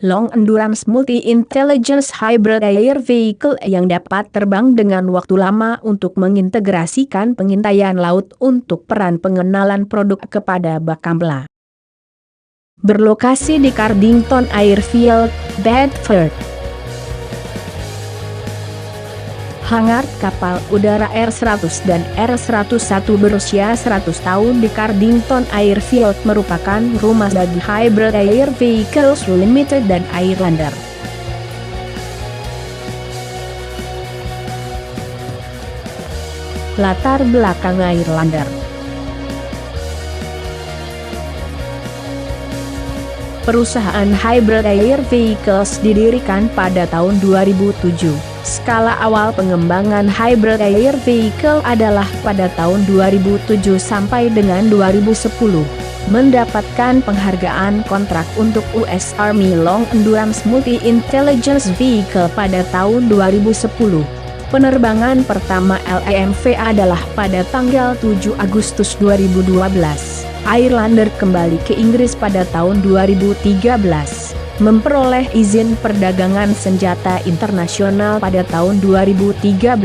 Long Endurance Multi-Intelligence Hybrid Air Vehicle yang dapat terbang dengan waktu lama untuk mengintegrasikan pengintaian laut untuk peran pengenalan produk kepada Bakamla. Berlokasi di Cardington Airfield, Bedford. Hangar kapal udara R-100 dan R-101 berusia 100 tahun di Cardington Airfield merupakan rumah bagi Hybrid Air Vehicles Limited dan Airlander. Latar belakang Airlander. Perusahaan Hybrid Air Vehicles didirikan pada tahun 2007. Skala awal pengembangan Hybrid Air Vehicle adalah pada tahun 2007 sampai dengan 2010. Mendapatkan penghargaan kontrak untuk US Army Long Endurance Multi-Intelligence Vehicle pada tahun 2010. Penerbangan pertama LEMV adalah pada tanggal 7 Agustus 2012. Airlander kembali ke Inggris pada tahun 2013. Memperoleh izin perdagangan senjata internasional pada tahun 2013.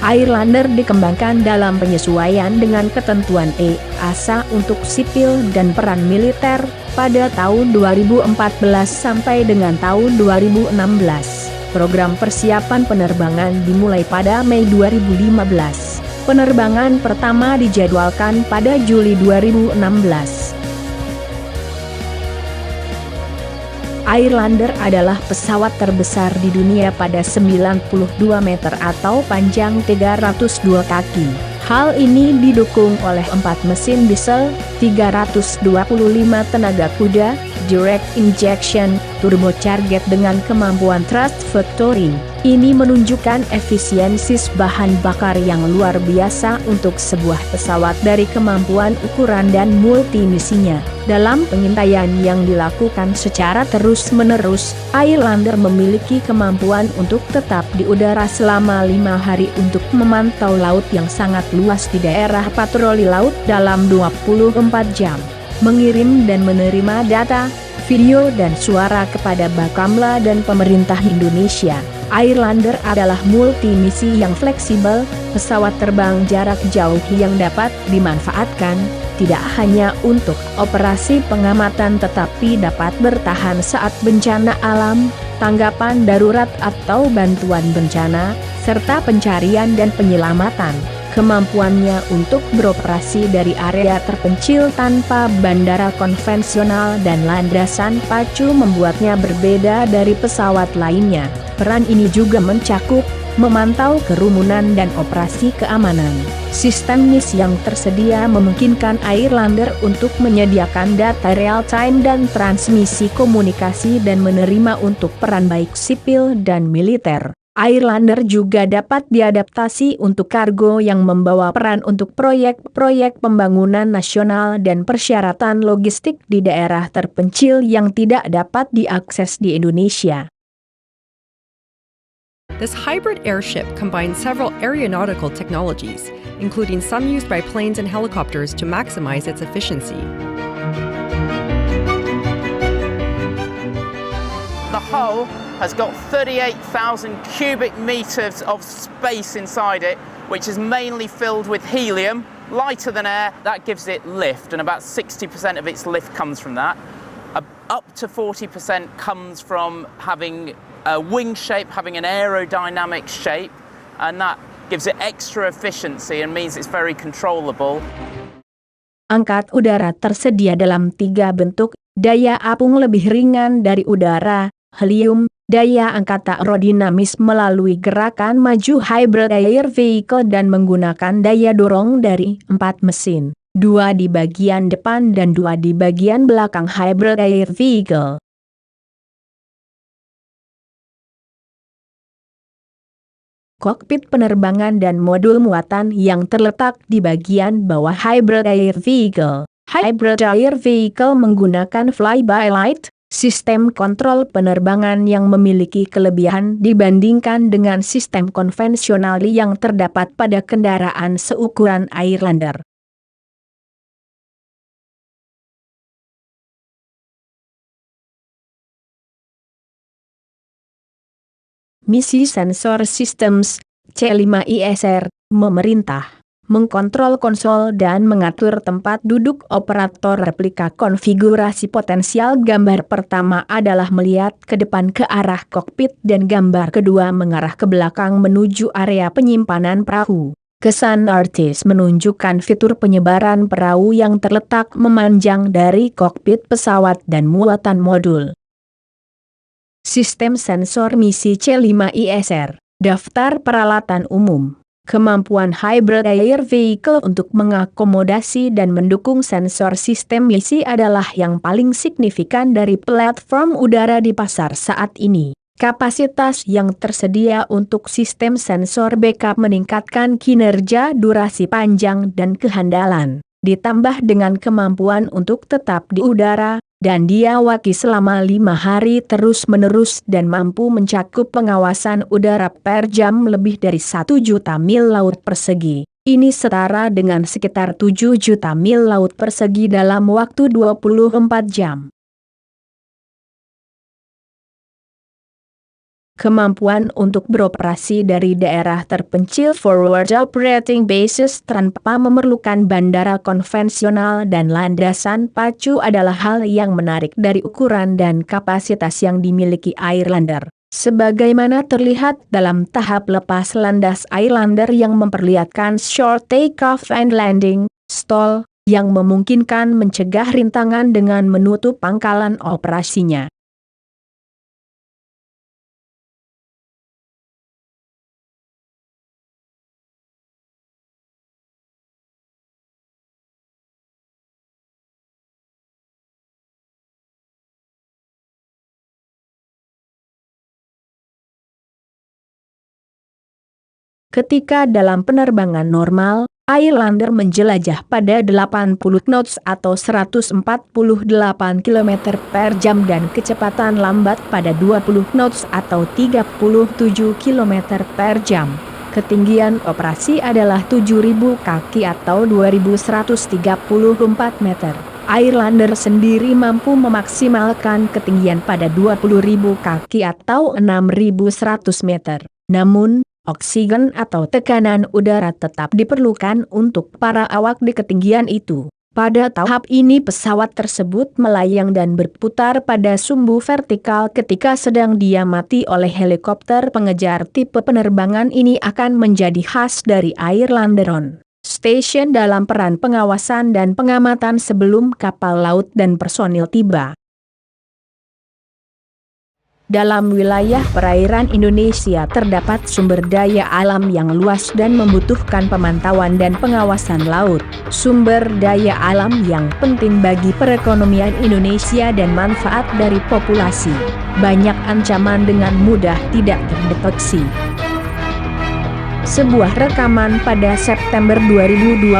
Airlander dikembangkan dalam penyesuaian dengan ketentuan EASA untuk sipil dan peran militer pada tahun 2014 sampai dengan tahun 2016. Program persiapan penerbangan dimulai pada Mei 2015. Penerbangan pertama dijadwalkan pada Juli 2016. Airlander adalah pesawat terbesar di dunia pada 92 meter atau panjang 302 kaki. Hal ini didukung oleh 4 mesin diesel, 325 tenaga kuda, direct injection, turbocharged dengan kemampuan thrust vectoring. Ini menunjukkan efisiensi bahan bakar yang luar biasa untuk sebuah pesawat dari kemampuan ukuran dan multimisinya. Dalam pengintaian yang dilakukan secara terus-menerus, Airlander memiliki kemampuan untuk tetap di udara selama 5 hari untuk memantau laut yang sangat luas di daerah patroli laut dalam 24 jam. Mengirim dan menerima data, video dan suara kepada Bakamla dan pemerintah Indonesia. Airlander adalah multimisi yang fleksibel, pesawat terbang jarak jauh yang dapat dimanfaatkan, tidak hanya untuk operasi pengamatan tetapi dapat bertahan saat bencana alam, tanggapan darurat atau bantuan bencana, serta pencarian dan penyelamatan. Kemampuannya untuk beroperasi dari area terpencil tanpa bandara konvensional dan landasan pacu membuatnya berbeda dari pesawat lainnya. Peran ini juga mencakup memantau kerumunan dan operasi keamanan. Sistem NIS yang tersedia memungkinkan Airlander untuk menyediakan data real-time dan transmisi komunikasi dan menerima untuk peran baik sipil dan militer. Airlander juga dapat diadaptasi untuk kargo yang membawa peran untuk proyek-proyek pembangunan nasional dan persyaratan logistik di daerah terpencil yang tidak dapat diakses di Indonesia. This hybrid airship combines several aeronautical technologies, including some used by planes and helicopters to maximize its efficiency. The hull has got 38,000 cubic meters of space inside it, which is mainly filled with helium, lighter than air. That gives it lift, and about 60% of its lift comes from that. Up to 40% comes from having a wing shape, having an aerodynamic shape, and that gives it extra efficiency and means it's very controllable. Angkat udara tersedia dalam 3 bentuk, daya apung lebih ringan dari udara, helium, daya angkat aerodinamis melalui gerakan maju Hybrid Air Vehicle dan menggunakan daya dorong dari 4 mesin, 2 di bagian depan dan 2 di bagian belakang Hybrid Air Vehicle. Kokpit penerbangan dan modul muatan yang terletak di bagian bawah Hybrid Air Vehicle. Hybrid Air Vehicle menggunakan fly-by-light, sistem kontrol penerbangan yang memiliki kelebihan dibandingkan dengan sistem konvensional yang terdapat pada kendaraan seukuran Airlander. Misi Sensor Systems, C5ISR, memerintah, mengkontrol konsol dan mengatur tempat duduk operator replika. Konfigurasi potensial gambar pertama adalah melihat ke depan ke arah kokpit dan gambar kedua mengarah ke belakang menuju area penyimpanan perahu. Kesan artis menunjukkan fitur penyebaran perahu yang terletak memanjang dari kokpit pesawat dan muatan modul. Sistem sensor misi C5ISR, daftar peralatan umum, kemampuan hybrid air vehicle untuk mengakomodasi dan mendukung sensor sistem misi adalah yang paling signifikan dari platform udara di pasar saat ini. Kapasitas yang tersedia untuk sistem sensor backup meningkatkan kinerja, durasi panjang dan kehandalan, ditambah dengan kemampuan untuk tetap di udara dan diawaki selama 5 hari terus-menerus dan mampu mencakup pengawasan udara per jam lebih dari 1 juta mil laut persegi. Ini setara dengan sekitar 7 juta mil laut persegi dalam waktu 24 jam. Kemampuan untuk beroperasi dari daerah terpencil forward operating bases tanpa memerlukan bandara konvensional dan landasan pacu adalah hal yang menarik dari ukuran dan kapasitas yang dimiliki Airlander. Sebagaimana terlihat dalam tahap lepas landas Airlander yang memperlihatkan short takeoff and landing, stall, yang memungkinkan mencegah rintangan dengan menutup pangkalan operasinya. Ketika dalam penerbangan normal, Airlander menjelajah pada 80 knots atau 148 km per jam dan kecepatan lambat pada 20 knots atau 37 km per jam. Ketinggian operasi adalah 7.000 kaki atau 2.134 meter. Airlander sendiri mampu memaksimalkan ketinggian pada 20.000 kaki atau 6.100 meter. Namun, oksigen atau tekanan udara tetap diperlukan untuk para awak di ketinggian itu. Pada tahap ini pesawat tersebut melayang dan berputar pada sumbu vertikal ketika sedang diamati oleh helikopter pengejar. Tipe penerbangan ini akan menjadi khas dari Airlander on Station dalam peran pengawasan dan pengamatan sebelum kapal laut dan personil tiba. Dalam wilayah perairan Indonesia terdapat sumber daya alam yang luas dan membutuhkan pemantauan dan pengawasan laut. Sumber daya alam yang penting bagi perekonomian Indonesia dan manfaat dari populasi. Banyak ancaman dengan mudah tidak terdeteksi. Sebuah rekaman pada September 2012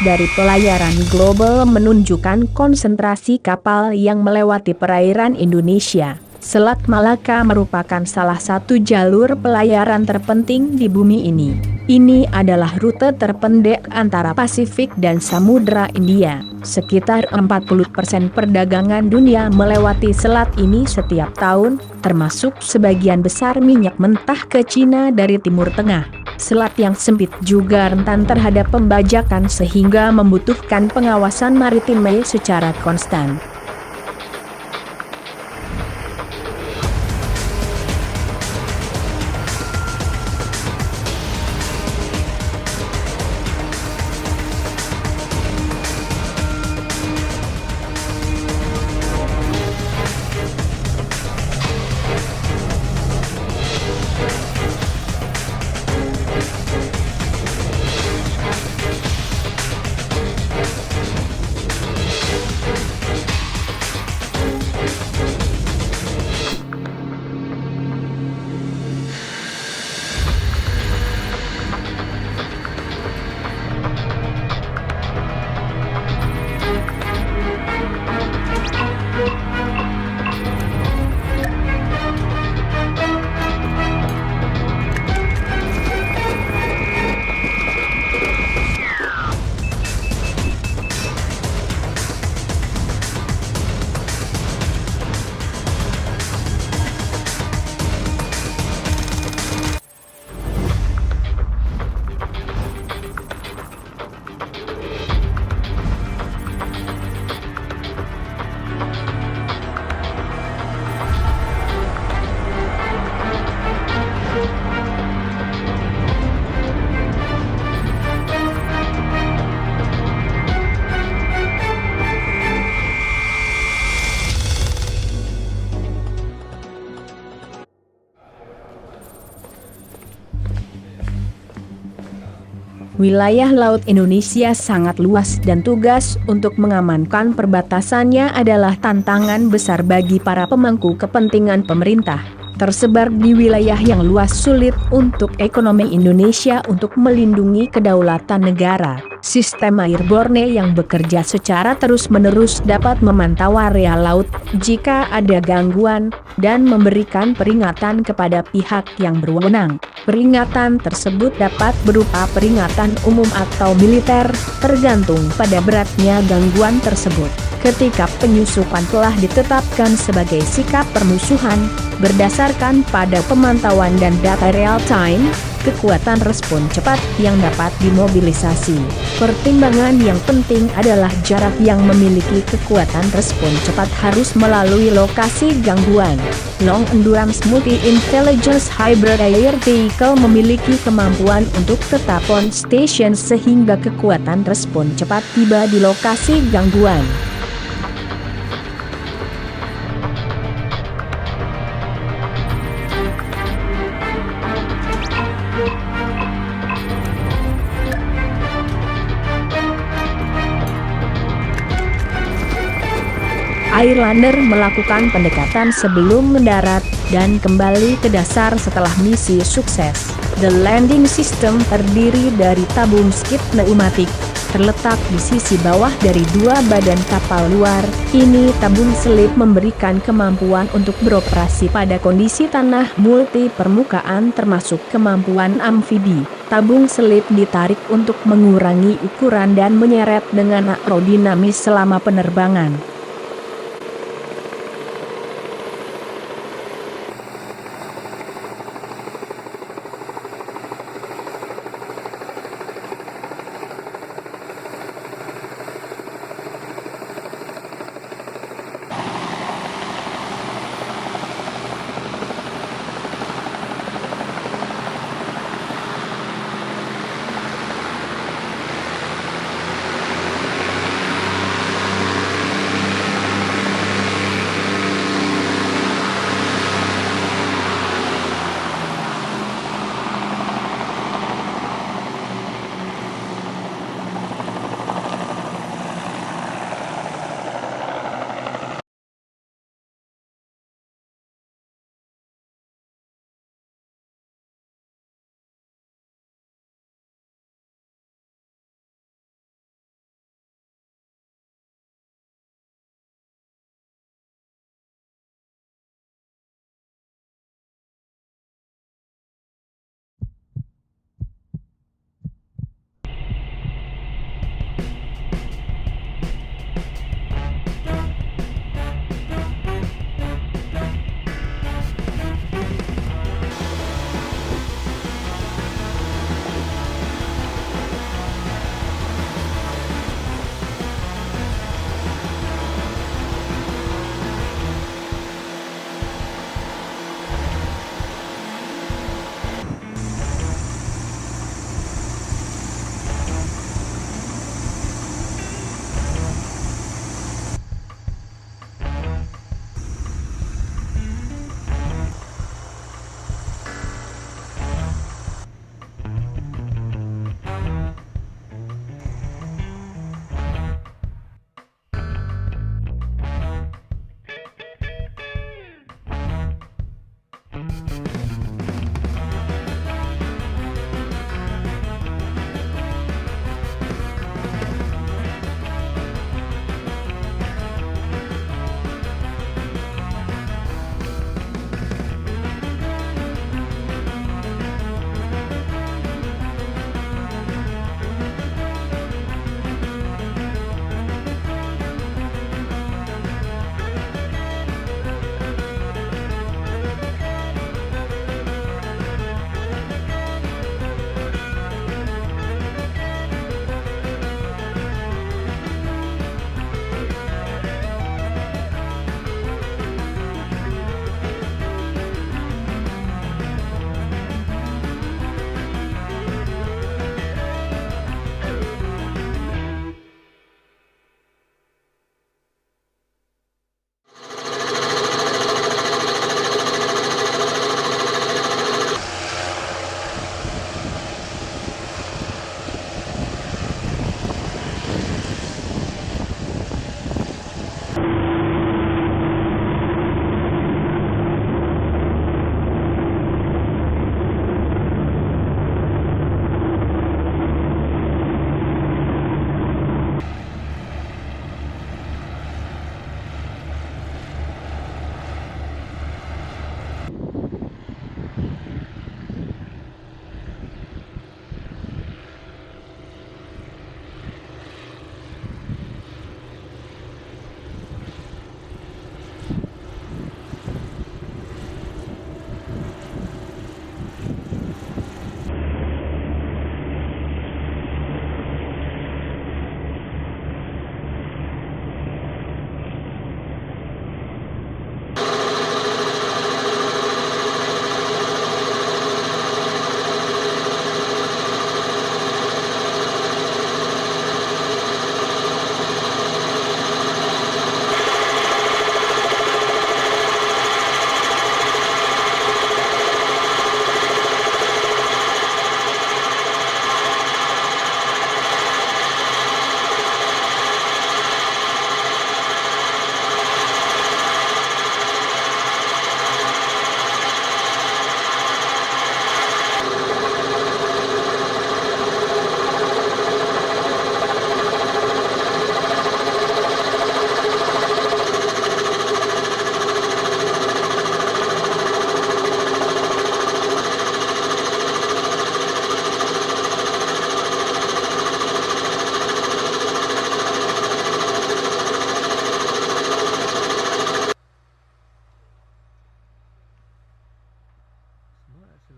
dari pelayaran global menunjukkan konsentrasi kapal yang melewati perairan Indonesia. Selat Malaka merupakan salah satu jalur pelayaran terpenting di bumi ini. Ini adalah rute terpendek antara Pasifik dan Samudra India. Sekitar 40% perdagangan dunia melewati selat ini setiap tahun, termasuk sebagian besar minyak mentah ke Cina dari Timur Tengah. Selat yang sempit juga rentan terhadap pembajakan sehingga membutuhkan pengawasan maritim secara konstan. Wilayah laut Indonesia sangat luas dan tugas untuk mengamankan perbatasannya adalah tantangan besar bagi para pemangku kepentingan pemerintah. Tersebar di wilayah yang luas sulit untuk ekonomi Indonesia untuk melindungi kedaulatan negara. Sistem airborne yang bekerja secara terus-menerus dapat memantau area laut jika ada gangguan dan memberikan peringatan kepada pihak yang berwenang. Peringatan tersebut dapat berupa peringatan umum atau militer, tergantung pada beratnya gangguan tersebut. Ketika penyusupan telah ditetapkan sebagai sikap permusuhan, berdasarkan pada pemantauan dan data real time, kekuatan respon cepat yang dapat dimobilisasi. Pertimbangan yang penting adalah jarak yang memiliki kekuatan respon cepat harus melalui lokasi gangguan. Long Endurance Multi-Intelligence Hybrid Air Vehicle memiliki kemampuan untuk tetap on station sehingga kekuatan respon cepat tiba di lokasi gangguan. Airlander melakukan pendekatan sebelum mendarat dan kembali ke dasar setelah misi sukses. The landing system terdiri dari tabung skip pneumatik, terletak di sisi bawah dari dua badan kapal luar. Ini tabung selip memberikan kemampuan untuk beroperasi pada kondisi tanah multi permukaan termasuk kemampuan amfibi. Tabung selip ditarik untuk mengurangi ukuran dan menyeret dengan aerodinamis selama penerbangan.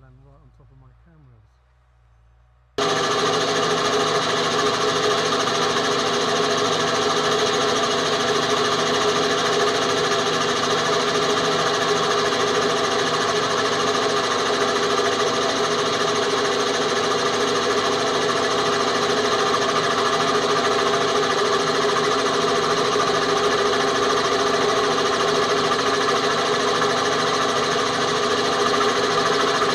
land right on top of my cameras.